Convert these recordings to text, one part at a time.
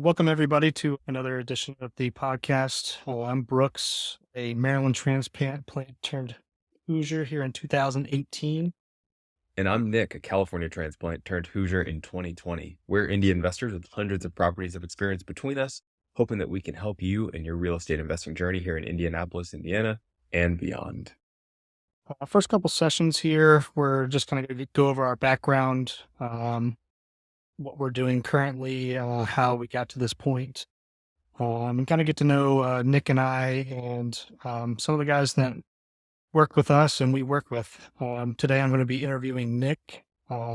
Welcome, everybody, to another edition of the podcast. I'm Brooks, a Maryland transplant turned Hoosier here in 2018. And I'm Nick, a California transplant turned Hoosier in 2020. We're indie investors with hundreds of properties of experience between us, hoping that we can help you in your real estate investing journey here in Indianapolis, Indiana, and beyond. First couple sessions here, we're just going to go over our background, what we're doing currently, how we got to this point, and kind of get to know Nick and I and some of the guys that work with us and we work with. Today I'm going to be interviewing Nick.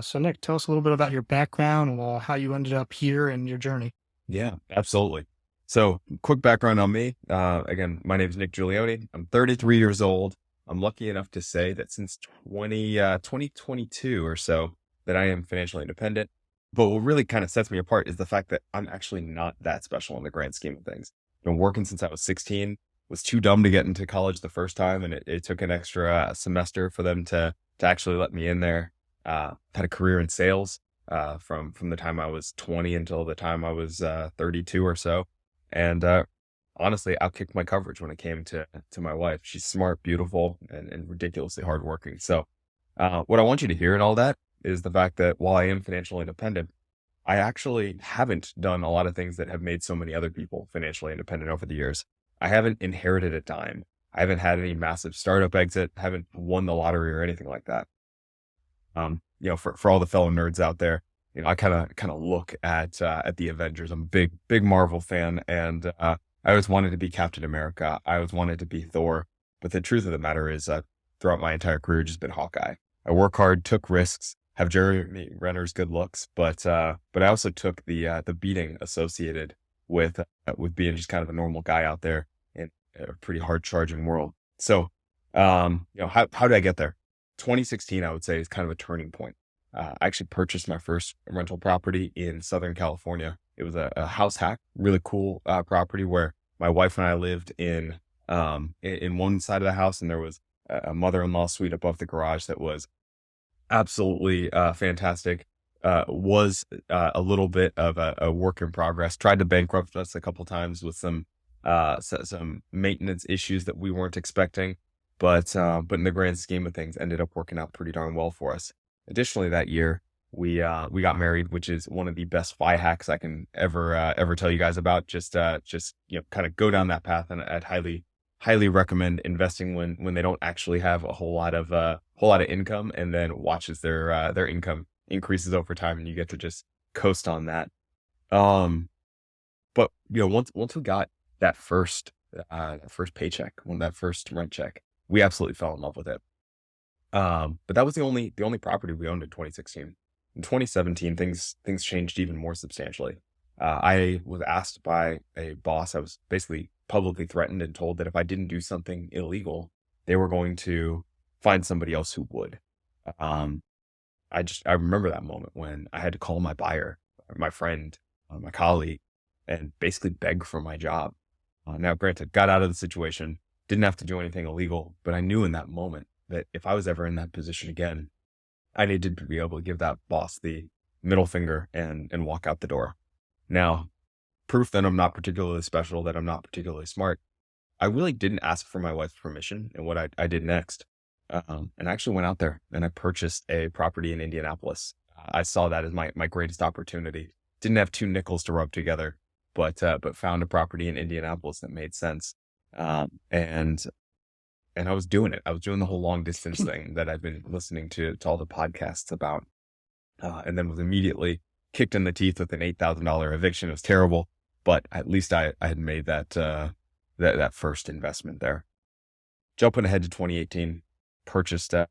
So Nick, tell us a little bit about your background and how you ended up here in your journey. Yeah, absolutely. So quick background on me. Again, my name is Nick Giulioni. I'm 33 years old. I'm lucky enough to say that since 2022 or so that I am financially independent. But what really kind of sets me apart is the fact that I'm actually not that special in the grand scheme of things. I've been working since I was 16, was too dumb to get into college the first time. And it took an extra semester for them to actually let me in there. Had a career in sales from the time I was 20 until the time I was 32 or so. And honestly, outkicked my coverage when it came to my wife. She's smart, beautiful, and ridiculously hardworking. So what I want you to hear in all that is the fact that while I am financially independent, I actually haven't done a lot of things that have made so many other people financially independent over the years. I haven't inherited a dime. I haven't had any massive startup exit, haven't won the lottery or anything like that. For all the fellow nerds out there, I kind of look at the Avengers. I'm a big Marvel fan, and I always wanted to be Captain America. I always wanted to be Thor. But the truth of the matter is, throughout my entire career, just been Hawkeye. I work hard, took risks, have Jeremy Renner's good looks, but I also took the beating associated with being just kind of a normal guy out there in a pretty hard charging world. So, how did I get there? 2016, I would say, is kind of a turning point. I actually purchased my first rental property in Southern California. It was a house hack, really cool property where my wife and I lived in one side of the house, and there was a mother-in-law suite above the garage that was absolutely fantastic. Was a little bit of a work in progress. Tried to bankrupt us a couple times with some maintenance issues that we weren't expecting, but in the grand scheme of things, ended up working out pretty darn well for us. Additionally, that year we got married, which is one of the best FI hacks I can ever tell you guys about. Just kind of go down that path, and I'd highly recommend investing when they don't actually have a whole lot of income, and then watch as their income increases over time, and you get to just coast on that. But once we got that first paycheck, that first rent check, we absolutely fell in love with it. But that was the only property we owned in 2016. In 2017, things changed even more substantially. I was asked by a boss. I was basically publicly threatened and told that if I didn't do something illegal, they were going to find somebody else who would. I remember that moment when I had to call my buyer, my friend, my colleague, and basically beg for my job. Now, granted, got out of the situation, didn't have to do anything illegal, but I knew in that moment that if I was ever in that position again, I needed to be able to give that boss the middle finger and walk out the door. Now, proof that I'm not particularly special, that I'm not particularly smart, I really didn't ask for my wife's permission in what I did next. And I actually went out there and I purchased a property in Indianapolis. I saw that as my greatest opportunity. Didn't have two nickels to rub together, but found a property in Indianapolis that made sense. And I was doing it. I was doing the whole long distance thing that I've been listening to all the podcasts about. And then was immediately kicked in the teeth with an $8,000 eviction. It was terrible, but at least I had made that first investment there. Jumping ahead to 2018, purchased a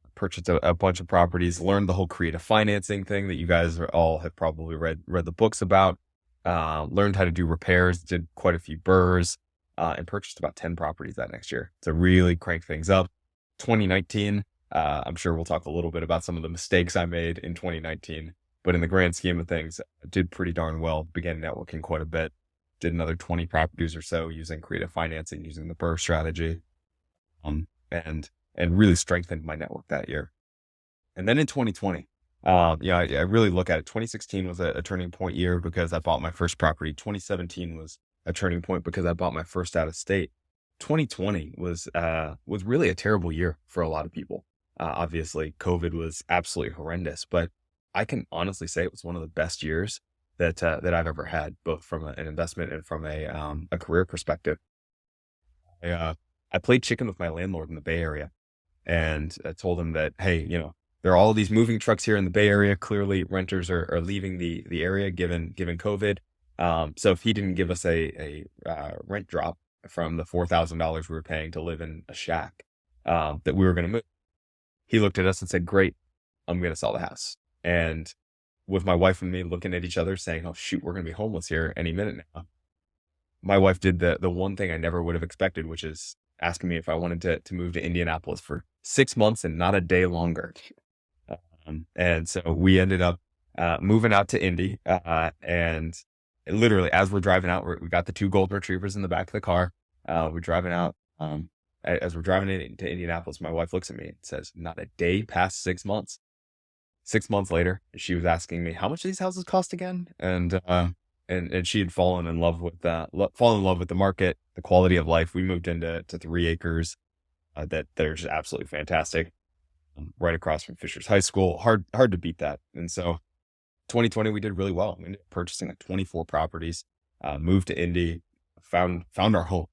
bunch of properties, learned the whole creative financing thing that you guys all have probably read the books about, learned how to do repairs, did quite a few burrs, and purchased about 10 properties that next year to really crank things up. 2019, I'm sure we'll talk a little bit about some of the mistakes I made in 2019, but in the grand scheme of things, I did pretty darn well, began networking quite a bit, did another 20 properties or so using creative financing, using the burr strategy, and really strengthened my network that year. And then in 2020, I really look at it. 2016 was a turning point year because I bought my first property. 2017 was a turning point because I bought my first out of state. 2020 was really a terrible year for a lot of people. Obviously, COVID was absolutely horrendous, but I can honestly say it was one of the best years that I've ever had, both from an investment and from a career perspective. I played chicken with my landlord in the Bay Area, and I told him that, hey, there are all these moving trucks here in the Bay Area. Clearly, renters are leaving the area given COVID. So if he didn't give us a rent drop from the $4,000 we were paying to live in a shack, that we were going to move, he looked at us and said, "Great, I'm going to sell the house." And with my wife and me looking at each other, saying, "Oh shoot, we're going to be homeless here any minute now." My wife did the one thing I never would have expected, which is asking me if I wanted to move to Indianapolis for 6 months and not a day longer. And so we ended up moving out to Indy, and literally as we're driving out, we got the two golden retrievers in the back of the car. We're driving out. As we're driving into Indianapolis, my wife looks at me and says, "Not a day past 6 months." 6 months later, she was asking me how much these houses cost again, and she had fallen in love with the market, the quality of life. We moved into 3 acres that they're just absolutely fantastic, right across from Fisher's High School. Hard to beat that. And so 2020 we did really well. We ended up purchasing like 24 properties, moved to Indy, found our home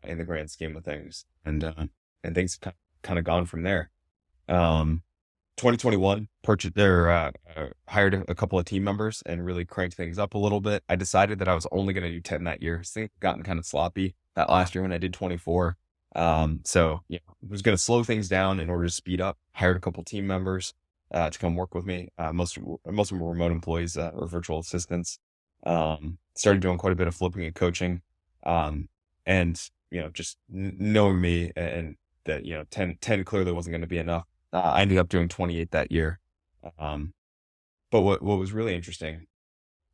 in the grand scheme of things, and things kind of gone from there. 2021 purchased hired a couple of team members and really cranked things up a little bit. I decided that I was only going to do 10 that year. Things gotten kind of sloppy that last year when I did 24. So I was going to slow things down in order to speed up. Hired a couple team members to come work with me. Most of them were remote employees or virtual assistants. Started doing quite a bit of flipping and coaching. And just knowing me and that 10 clearly wasn't going to be enough. I ended up doing 28 that year. But what was really interesting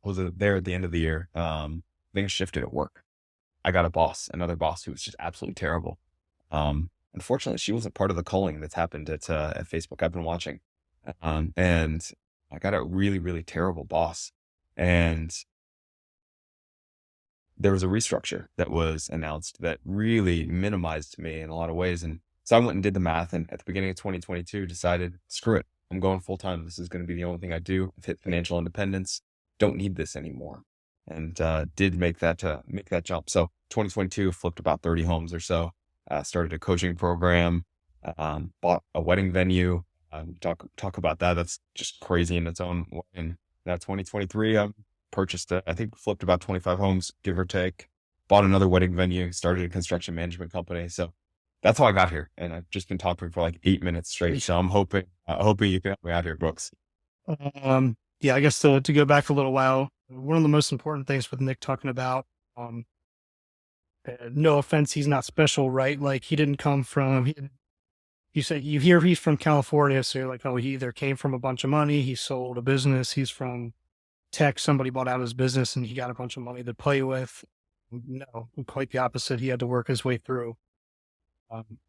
was that there at the end of the year, things shifted at work. I got another boss who was just absolutely terrible. Unfortunately, she wasn't part of the culling that's happened at Facebook. I've been watching, and I got a really, really terrible boss. And there was a restructure that was announced that really minimized me in a lot of ways. And so I went and did the math, and at the beginning of 2022, decided, screw it, I'm going full time. This is going to be the only thing I do. I've hit financial independence. Don't need this anymore, and did make that jump. So 2022, flipped about 30 homes or so. Started a coaching program. Bought a wedding venue. Talk about that. That's just crazy in its own way. And now 2023, purchased, I think flipped about 25 homes, give or take. Bought another wedding venue. Started a construction management company. So that's how I got here. And I've just been talking for like 8 minutes straight. So I'm hoping you can help me out here, Brooks. Yeah, I guess to go back a little while, one of the most important things with Nick talking about, no offense, he's not special, right? Like he didn't come from, you say, you hear he's from California. So you're like, oh, he either came from a bunch of money, he sold a business, he's from tech, somebody bought out his business and he got a bunch of money to play with. No, quite the opposite. He had to work his way through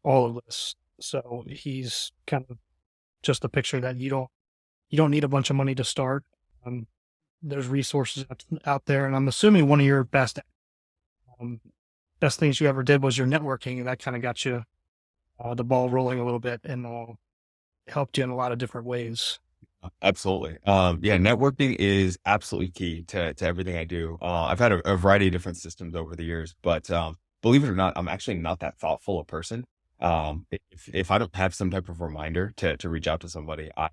all of this. So he's kind of just a picture that you don't need a bunch of money to start. There's resources out there, and I'm assuming one of your best things you ever did was your networking, and that kind of got you the ball rolling a little bit and helped you in a lot of different ways. Absolutely. Yeah, networking is absolutely key to everything I do. I've had a variety of different systems over the years, but believe it or not, I'm actually not that thoughtful a person. If I don't have some type of reminder to reach out to somebody, I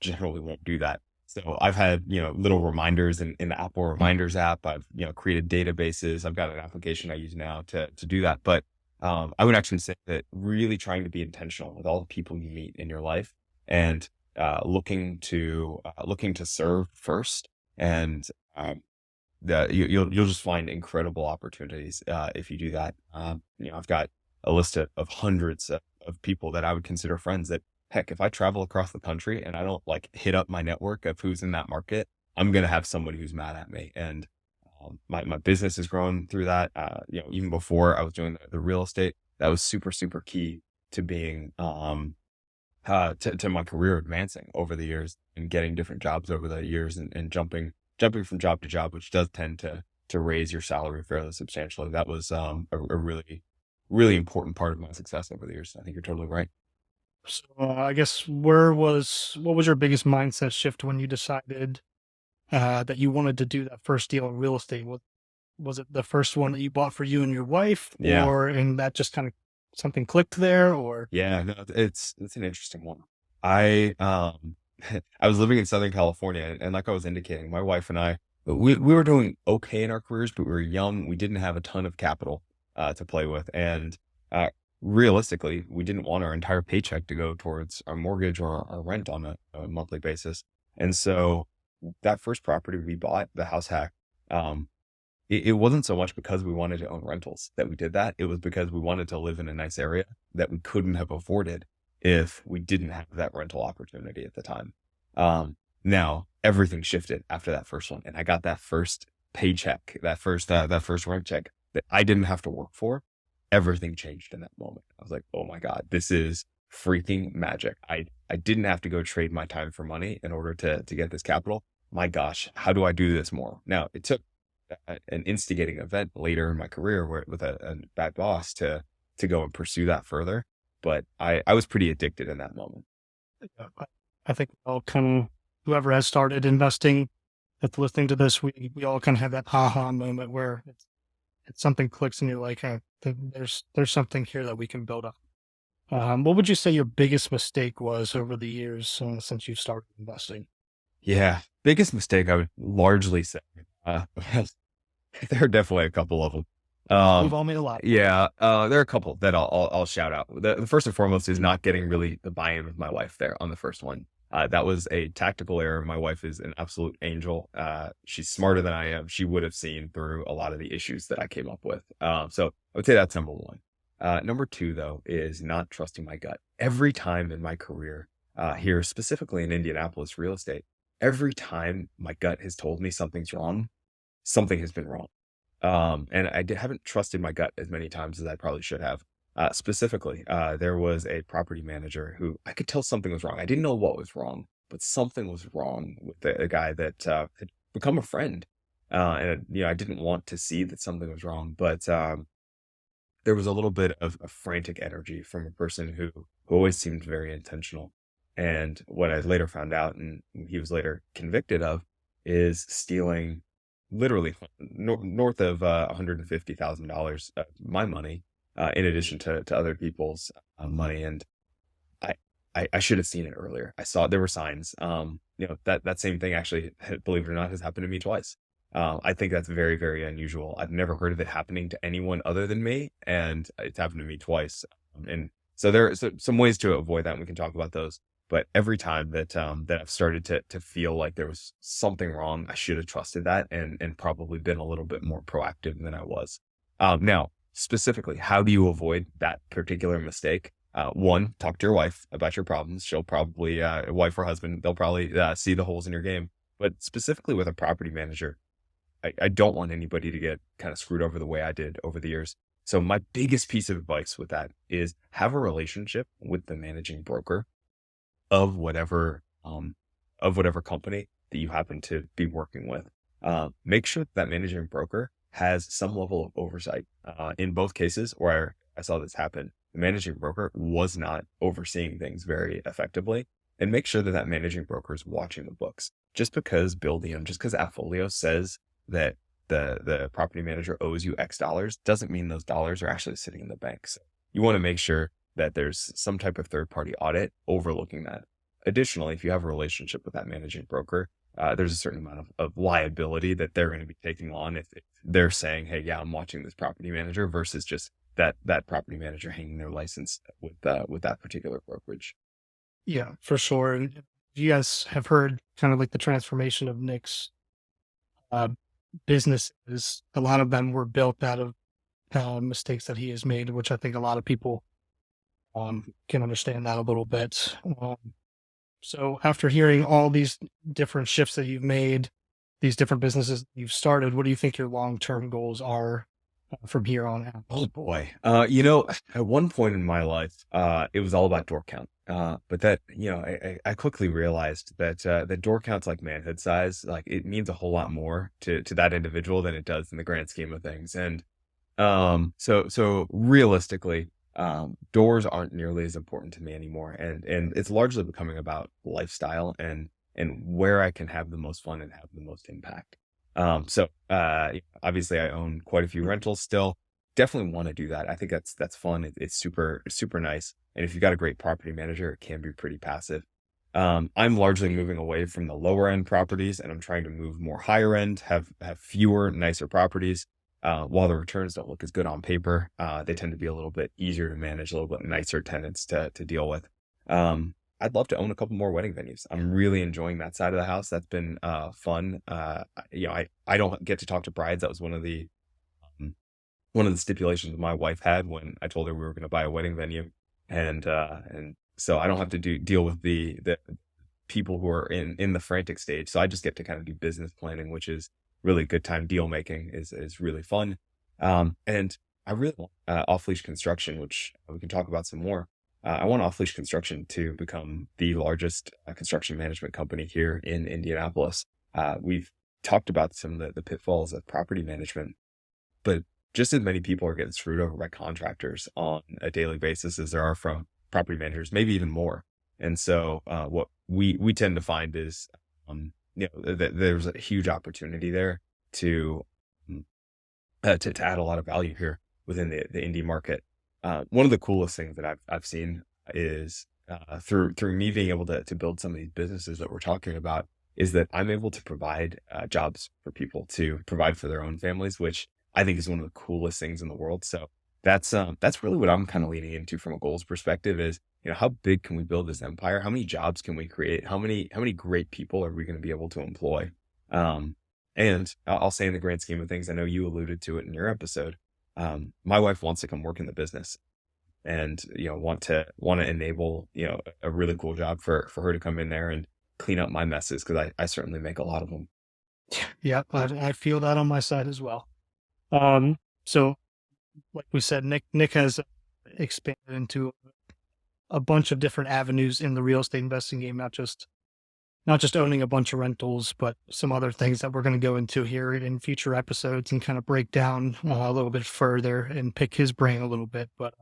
generally won't do that. So I've had, little reminders in the Apple Reminders app. I've, created databases. I've got an application I use now to do that. But I would actually say that really trying to be intentional with all the people you meet in your life and looking to serve first, and you'll just find incredible opportunities if you do that. I've got a list of hundreds of people that I would consider friends that, heck, if I travel across the country and I don't like hit up my network of who's in that market, I'm going to have somebody who's mad at me. And my business has grown through that. Even before I was doing the real estate, that was super, super key to being to my career advancing over the years and getting different jobs over the years and jumping from job to job, which does tend to raise your salary fairly substantially. That was a really, really important part of my success over the years. I think you're totally right. So I guess what was your biggest mindset shift when you decided that you wanted to do that first deal in real estate? Was it the first one that you bought for you and your wife, Yeah. or and that just kind of something clicked there, or Yeah, no, it's an interesting one. I I was living in Southern California, and like I was indicating, my wife and I, we were doing okay in our careers, but we were young. We didn't have a ton of capital to play with, and uh, realistically, we didn't want our entire paycheck to go towards our mortgage or our rent on a monthly basis. And so that first property we bought, the house hack, um, it wasn't so much because we wanted to own rentals that we did that. It was because we wanted to live in a nice area that we couldn't have afforded if we didn't have that rental opportunity at the time. Now everything shifted after that first one, and I got that first paycheck, that first rent check that I didn't have to work for. Everything changed in that moment. I was like, oh my God, this is freaking magic. I didn't have to go trade my time for money in order to get this capital. My gosh, how do I do this more? Now it took an instigating event later in my career where with a bad boss to go and pursue that further. But I was pretty addicted in that moment. I think we all kind of whoever has started investing that's listening to this, we all kind of have that aha moment where it's something clicks and you're like, hey, there's something here that we can build up. What would you say your biggest mistake was over the years since you started investing? Yeah, biggest mistake I would largely say. Uh, there are definitely a couple of them. We've all made a lot. Yeah, there are a couple that I'll shout out. The first and foremost is not getting really the buy-in with my wife there on the first one. That was a tactical error. My wife is an absolute angel. She's smarter than I am. She would have seen through a lot of the issues that I came up with. So I would say that's number one. Number two, though, is not trusting my gut. Every time in my career, here specifically in Indianapolis real estate, every time my gut has told me something's wrong, something has been wrong. And haven't trusted my gut as many times as I probably should have. Specifically, there was a property manager who I could tell something was wrong. I didn't know what was wrong, but something was wrong with the guy that had become a friend. And I didn't want to see that something was wrong, but there was a little bit of a frantic energy from a person who always seemed very intentional. And what I later found out, and he was later convicted of, is stealing literally north of $150,000 of my money, in addition to other people's money. And I, I should have seen it earlier. I saw there were signs. That same thing actually, believe it or not, has happened to me twice. I think that's very, very unusual. I've never heard of it happening to anyone other than me, and it's happened to me twice. And so there are some ways to avoid that, and we can talk about those. But every time that I've started to feel like there was something wrong, I should have trusted that and probably been a little bit more proactive than I was. Now, specifically, how do you avoid that particular mistake? One, talk to your wife about your problems. She'll probably, wife or husband, they'll probably see the holes in your game. But specifically with a property manager, I don't want anybody to get kind of screwed over the way I did over the years. So my biggest piece of advice with that is have a relationship with the managing broker of whatever company that you happen to be working with. Make sure that managing broker has some level of oversight. In both cases where I saw this happen, the managing broker was not overseeing things very effectively. And make sure that managing broker is watching the books. Just because just because Appfolio says that the property manager owes you X dollars doesn't mean those dollars are actually sitting in the bank. So you want to make sure that there's some type of third-party audit overlooking that. Additionally, if you have a relationship with that managing broker, there's a certain amount of liability that they're going to be taking on if they're saying, hey, yeah, I'm watching this property manager versus just that property manager hanging their license with that particular brokerage. Yeah, for sure. And you guys have heard kind of like the transformation of Nick's uh, businesses. A lot of them were built out of mistakes that he has made, which I think a lot of people can understand that a little bit. So after hearing all these different shifts that you've made, these different businesses you've started, what do you think your long-term goals are from here on out? Oh boy. At one point in my life, it was all about door count. But that, I quickly realized that door count's like manhood size. Like it means a whole lot more to that individual than it does in the grand scheme of things. And so realistically, doors aren't nearly as important to me anymore. And it's largely becoming about lifestyle and where I can have the most fun and have the most impact. Obviously I own quite a few rentals still. Definitely want to do that. I think that's fun. It's super nice. And if you've got a great property manager, it can be pretty passive. I'm largely moving away from the lower end properties and I'm trying to move more higher end, have fewer, nicer properties. While the returns don't look as good on paper, they tend to be a little bit easier to manage, a little bit nicer tenants to deal with. I'd love to own a couple more wedding venues. I'm really enjoying that side of the house. That's been fun. I don't get to talk to brides. That was um, one of the stipulations my wife had when I told her we were going to buy a wedding venue, and so I don't have to deal with the people who are in the frantic stage. So I just get to kind of do business planning, which is really good time. Deal making is really fun. And I really want off leash construction, which we can talk about some more. I want off leash construction to become the largest construction management company here in Indianapolis. We've talked about some of the pitfalls of property management, but just as many people are getting screwed over by contractors on a daily basis as there are from property managers, maybe even more. And so, what we tend to find is, that there's a huge opportunity there to mm, to add a lot of value here within the indie market. One of the coolest things that I've seen is through me being able to build some of these businesses that we're talking about is that I'm able to provide jobs for people to provide for their own families, which I think is one of the coolest things in the world. So that's really what I'm kind of leaning into from a goals perspective is, how big can we build this empire? How many jobs can we create? How many great people are we going to be able to employ? And I'll say in the grand scheme of things, I know you alluded to it in your episode. My wife wants to come work in the business and, want to enable, a really cool job for her to come in there and clean up my messes. Cause I certainly make a lot of them. Yeah, I feel that on my side as well. So like we said, Nick has expanded into a bunch of different avenues in the real estate investing game, not just owning a bunch of rentals, but some other things that we're going to go into here in future episodes and kind of break down a little bit further and pick his brain a little bit. But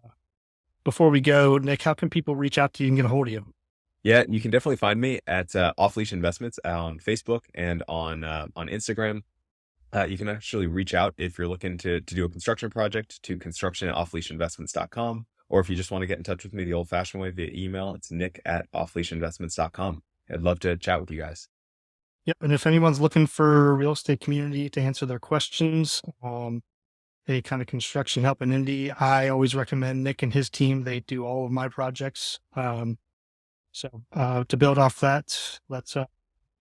before we go, Nick, how can people reach out to you and get a hold of you? Yeah, you can definitely find me at Off Leash Investments on Facebook and on Instagram. You can actually reach out if you're looking to do a construction project to construction@offleashinvestments.com. Or if you just want to get in touch with me the old fashioned way via email, it's nick@offleashinvestments.com. I'd love to chat with you guys. Yep. And if anyone's looking for a real estate community to answer their questions, any kind of construction help in Indy, I always recommend Nick and his team. They do all of my projects. So to build off that, let's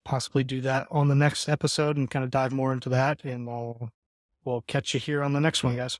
possibly do that on the next episode and kind of dive more into that. And we'll catch you here on the next one, guys.